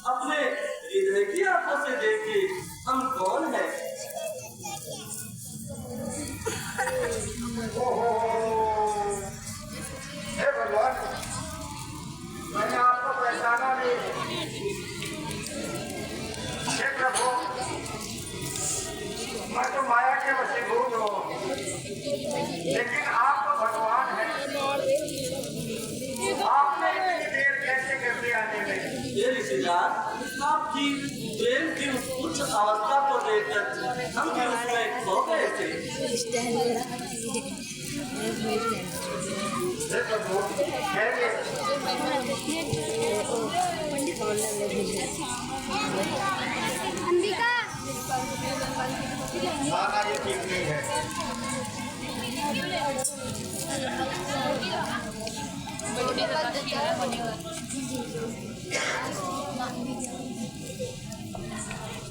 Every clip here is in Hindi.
अपने हृदय की आंखों से देखिए हम कौन है। हे भगवान, मैंने आपको पहचाना नहीं। हे प्रभु, मैं तो माया के वशीभूत हूँ, लेकिन आप तो भगवान हैं। आपने इतनी देर कैसे कर दिया आने में? ये ऋषिराज, आपकी प्रेम की उस उच्च अवस्था को देखकर हम भी उसमें खो गए थे। प्रभु, अंबिका, ये ठीक नहीं है।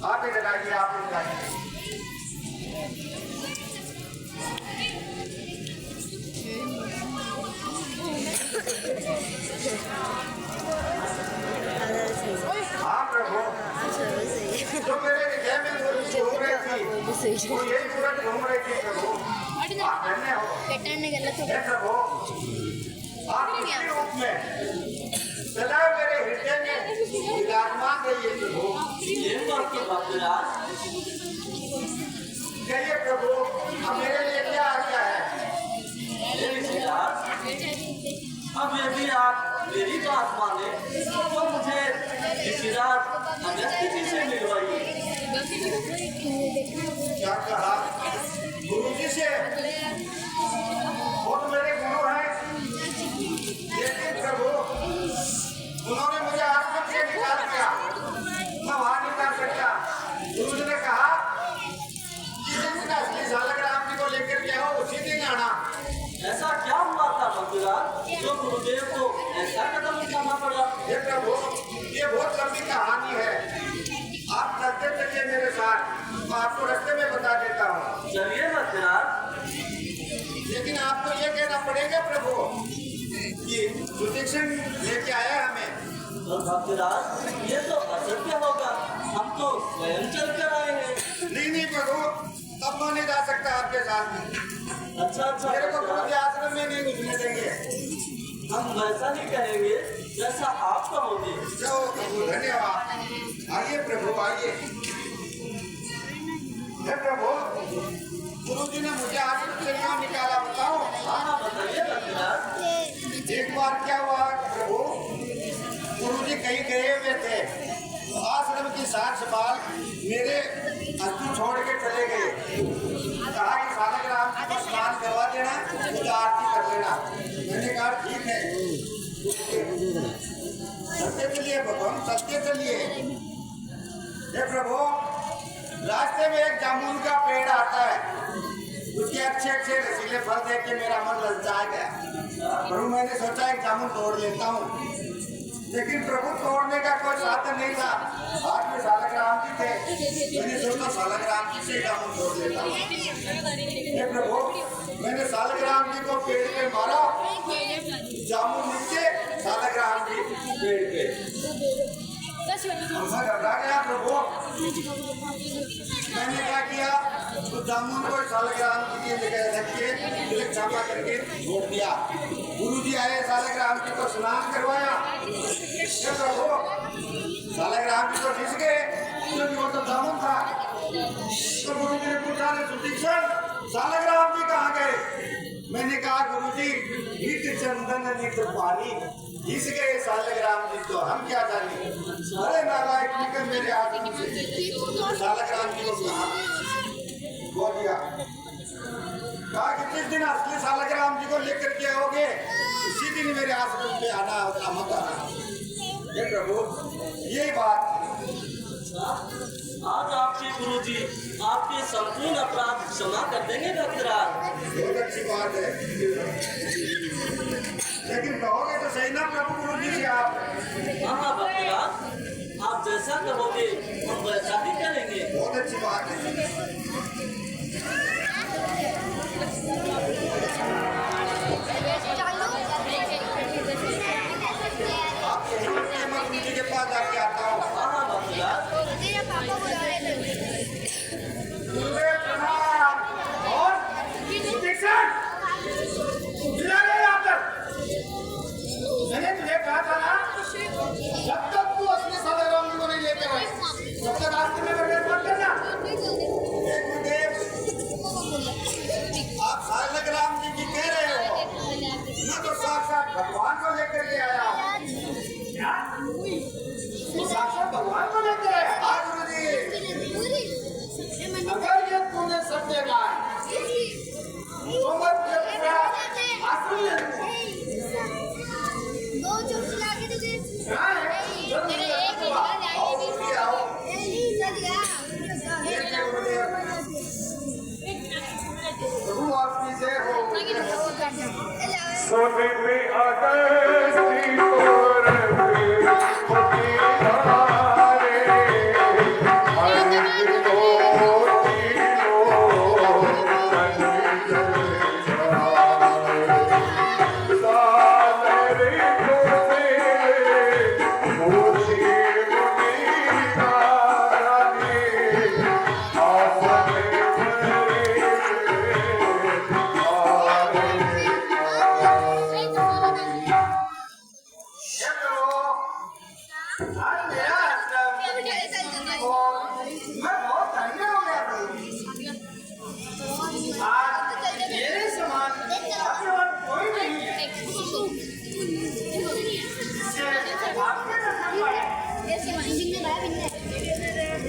आप ही लगाइए, आप ही लगाइए। हाँ प्रभु, जो मेरे हृदय में घूम रही थी, वो यही पूरा घूम रही थी प्रभु। आप धन्य हो। हे प्रभु, आप किसी रूप में सदा मेरे हृदय में विराजमान रहिए प्रभु। कहिए प्रभु, अब मेरे लिए क्या आज्ञा है? अब यदि आप मेरी बात माने तो मुझे ऋषिराज अगस्त्य जी से मिलवाइए। क्या कहा? गुरु जी से? वो तो मेरे गुरु हैं, लेकिन प्रभु उन्होंने मुझे आश्रम से निकाल दिया, मैं वहां नहीं जा सकता। गुरु जी ने कहा जिस दिन असली सालग्राम जी को लेकर के आओ उसी दिन आना। ऐसा क्या हुआ था मंजुराज, जो गुरुदेव को ऐसा कदम उठाना पड़ा? ये प्रभु, ये बहुत लंबी कहानी है। आप चलते चलिए मेरे साथ, मैं आपको रास्ते में बता देता हूँ। चलिए मंजुराज। लेकिन आपको ये कहना पड़ेगा प्रभु कि सुदीक्षण लेके आया हमें। भक्तराज, ये तो असत्य होगा, हम तो स्वयं चल कर आए हैं। नहीं, नहीं जा सकता आपके साथ में। अच्छा अच्छा मेरे को बकरार, गुरुजी आश्रम में नहीं घुसने देंगे। हम वैसा नहीं कहेंगे जैसा आप कहोगे। जाओ प्रभु, धन्यवाद। आइए प्रभु, आइए। हे प्रभु, गुरुजी ने मुझे आश्रम से क्यों निकाला बताओ? हाँ बताइए बकरार। एक बार क्या हुआ प्रभु, गुरुजी कहीं गए हुए थे, आश्रम की साथ संभाल मेरे अस्तु छोड़ के चले गए। कहा कि सालग्राम जी को स्नान करवा देना, मुझे आरती कर लेना। मैंने कहा ठीक है। सत्य चलिए भगवान, सत्य चलिए। हे प्रभु, रास्ते में एक जामुन का पेड़ आता है, उसके अच्छे अच्छे रसीले फल देख के मेरा मन ललचा गया। प्रभु मैंने सोचा एक जामुन तोड़ लेता हूँ, लेकिन प्रभु तोड़ने का कोई साधन नहीं था। हाथ में सालग्राम जी थे, मैंने सोचा सालग्राम जी से जामुन तोड़ लेता हूँ। हे प्रभु, मैंने सालग्राम जी को पेड़ पे मारा, जामुन नीचे, सालग्राम जी पेड़ पे। मैं घबरा गया प्रभु। मैंने क्या किया, तो जामुन को सालग्राम जी की जगह रख के तिलक छापा करके छोड़ दिया। गुरुजी आए, सालग्राम जी को स्नान करवाया। हे प्रभु, सालग्राम जी को घिस गए क्योंकि वो तो जामुन था। तो गुरुजी ने पूछा, सुदीक्षण सालग्राम जी कहाँ गए? मैंने कहा गुरुजी, नित चंदन नित पानी, घिस गए सालग्राम जी तो हम क्या जाने। अरे नालायक निकल मेरे आश्रम से। सालग्राम जी को कहा बोल दिया, कहा कि जिस दिन असली सालग्राम जी को लेकर के आओगे उसी दिन मेरे आश्रम पे आना होता मत आना। हे प्रभु, यही बात। आज आपके गुरुजी आपके संपूर्ण अपराध क्षमा कर देंगे बकरार। बहुत अच्छी बात है, लेकिन कहोगे तो सही ना प्रभु गुरुजी से आप। हाँ बकरार, आप जैसा कहोगे हम वैसा ही करेंगे। बहुत अच्छी बात है। आपके हिम्मत मैं गुरुजी के पास जाके आता हूँ। हाँ बकरार। गुरुदेव प्रणाम। और सुदीक्षण, मिला नहीं यहाँ तक। मैंने तुझे कहा था ना, जब तक तू असली सालग्राम जी को नहीं लेके आए तब तक रास्ते में बगैर मत करना। गुरुदेव, आप सालग्राम जी की कह रहे हो, मैं तो साक्षात भगवान को लेकर के आया हूँ। क्या? साक्षात भगवान को लेकर आया? हाँ गुरुजी। अगर ये तूने सत्य कहा तो मैं तेरा आश्रम ले लूंगा। क्या है? आओ गुरुजी, आओ। प्रभु आपकी जय हो। सोने में आदर्शी और पतिहारे हरि को तीनों सारे को से मुझे मुनिरानी आसने हे प्रभु, आज मेरा आश्रम और मैं बहुत धन्य हो गया प्रभु। आज मेरे समान भाग्यवान कोई नहीं है जिससे आपके दर्शन पाए।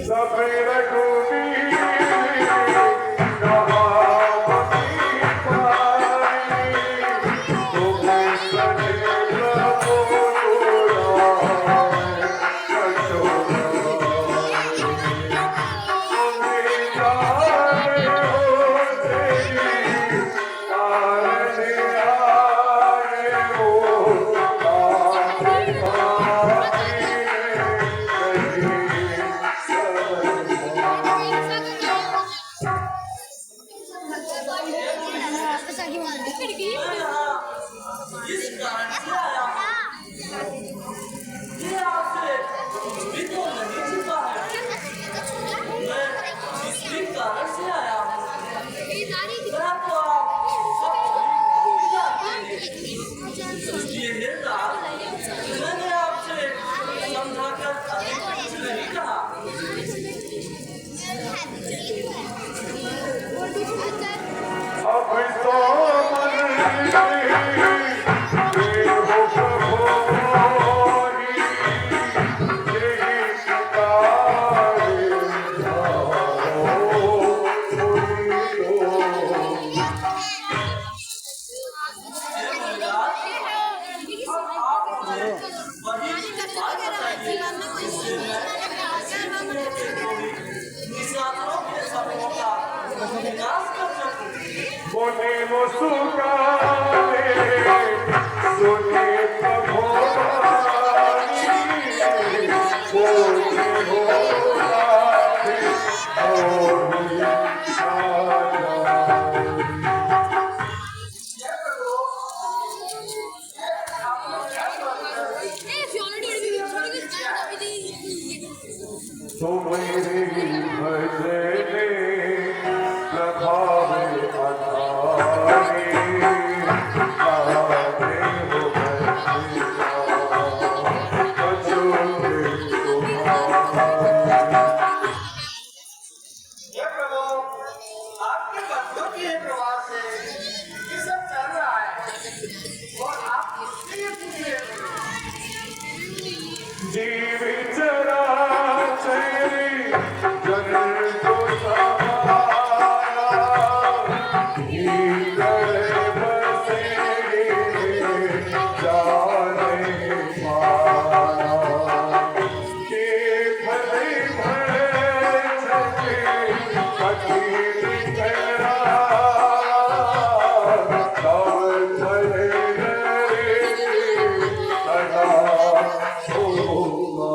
सफेद टोपी हे मुनिराज, अब आप मुझे वही बात बताइए जिससे मैं सीखने के जोड़ी निशाचरों के समूह का विनाश कर सकूं। मुनि मुस्कुराए सुने भगवानी बोले हो राधे मोही आजा तुम्हारे भजने प्रभावे अधारे आवे हो बचोगे तुम्हारे हे प्रभु, आपके बच्चों के प्रवास से ये सब चल रहा है और आप इसके लिए पूछ रहे हैं। जीव चराचरी जन को सहारा हीरे बसे जाने पारा के भले भले छके कठिन करा तब चले रे अड़ा होगा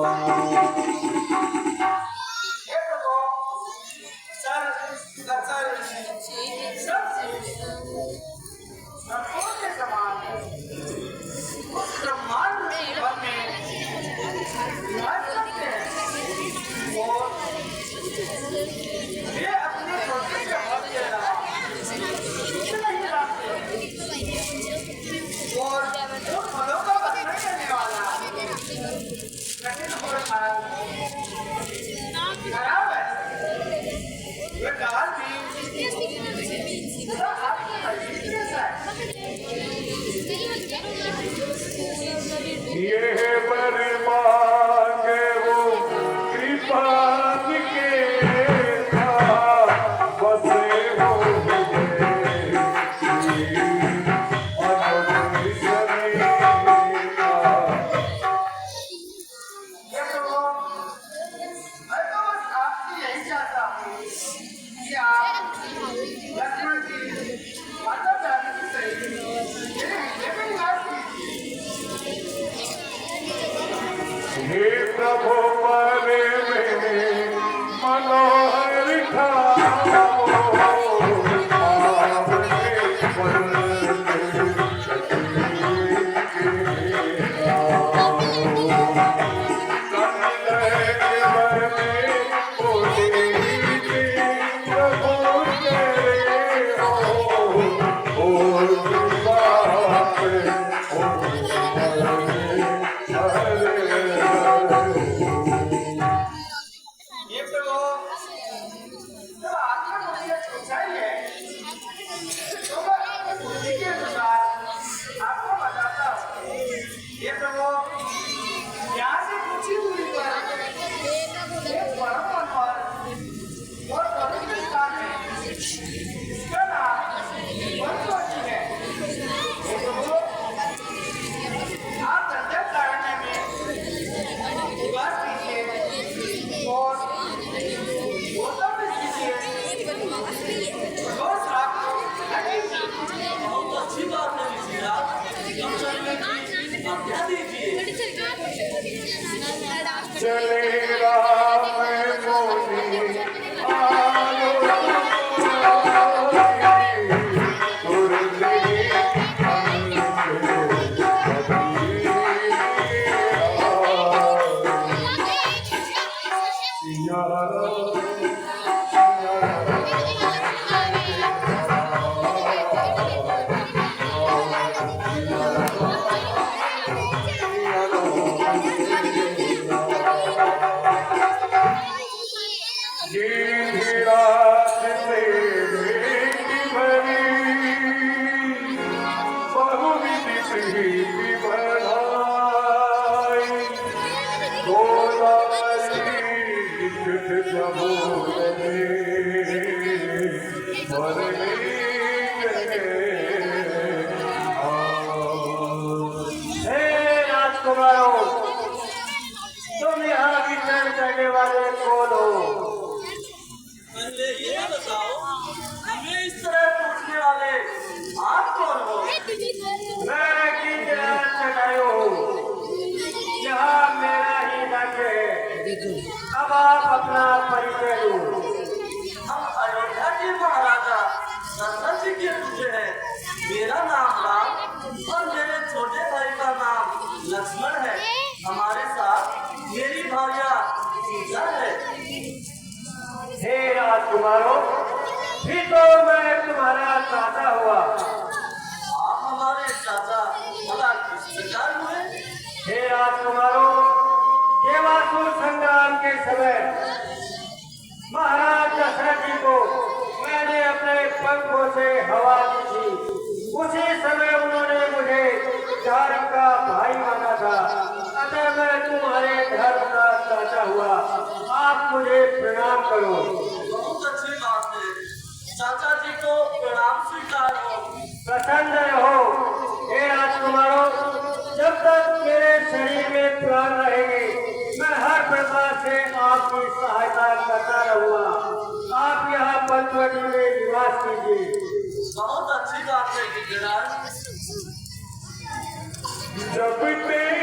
हे प्रभु, सर दरअसल सब संतों के समान उस ब्रह्मांड जीवन में विराज करते हैं और वे अपने छोटे से फल के अलावा कुछ नहीं जानते और जो फलों का बंधन करने वाला कठिन और खराब है वे काल भी पूरा आपके नजदीक जैसा है। ये वर मांगे वो कृपा के था बसे हो ये प्रभु, मैं तो बस आपसे यही चाहता हूँ कि आप लक्ष्मण जी माता जाने की सही मेरे हृदय में निवास कीजिए। हे प्रभु मारे में मनोहर ठाओ आपने ये प्रभु, जब आत्मा मुझे चाहिए तो मैं अपनी बुद्धि के अनुसार आपको बताता हूँ। ये प्रभु, यहाँ से कुछ ही दूरी पर एक परम मनोहर और पवित्र स्थान है। इसका नाम पंचवटी है। ये प्रभु, आप दंडक कारण्य में निवास कीजिए और गौतम कीजिए रोज रात को लगेगी। बहुत अच्छी बात है ऋषिराज, हम चलने की आज्ञा दीजिए। चले राम मोनी आलो ये रात से भरी अपना परिचय दूं। हम अयोध्या के महाराजा दशरथ जी के पूजे हैं। मेरा नाम राम और मेरे छोटे भाई का नाम लक्ष्मण है। हमारे साथ मेरी भार्या सीता है। हे राजकुमारों, भी तो मैं तुम्हारा चाचा हुआ। आप हमारे चाचा भला किस प्रकार हुए? हे राजकुमारों, देवासुर संग्राम के समय महाराज दशरथ जी को मैंने अपने पंखों से हवा दी थी। उसी समय उन्होंने मुझे धर्म का भाई माना था, अतः मैं तुम्हारे धर्म का चाचा हुआ। आप मुझे प्रणाम करो। बहुत अच्छी बात है। चाचा जी को प्रणाम स्वीकार हो। प्रसन्न रहो। हे राजकुमारों, जब तक मेरे शरीर में प्राण रहेंगे मैं हर प्रकार से आपकी सहायता करता रहूंगा। आप यहाँ पंचवटी में निवास कीजिए। बहुत अच्छी बात है गिरिराज। जब तेरे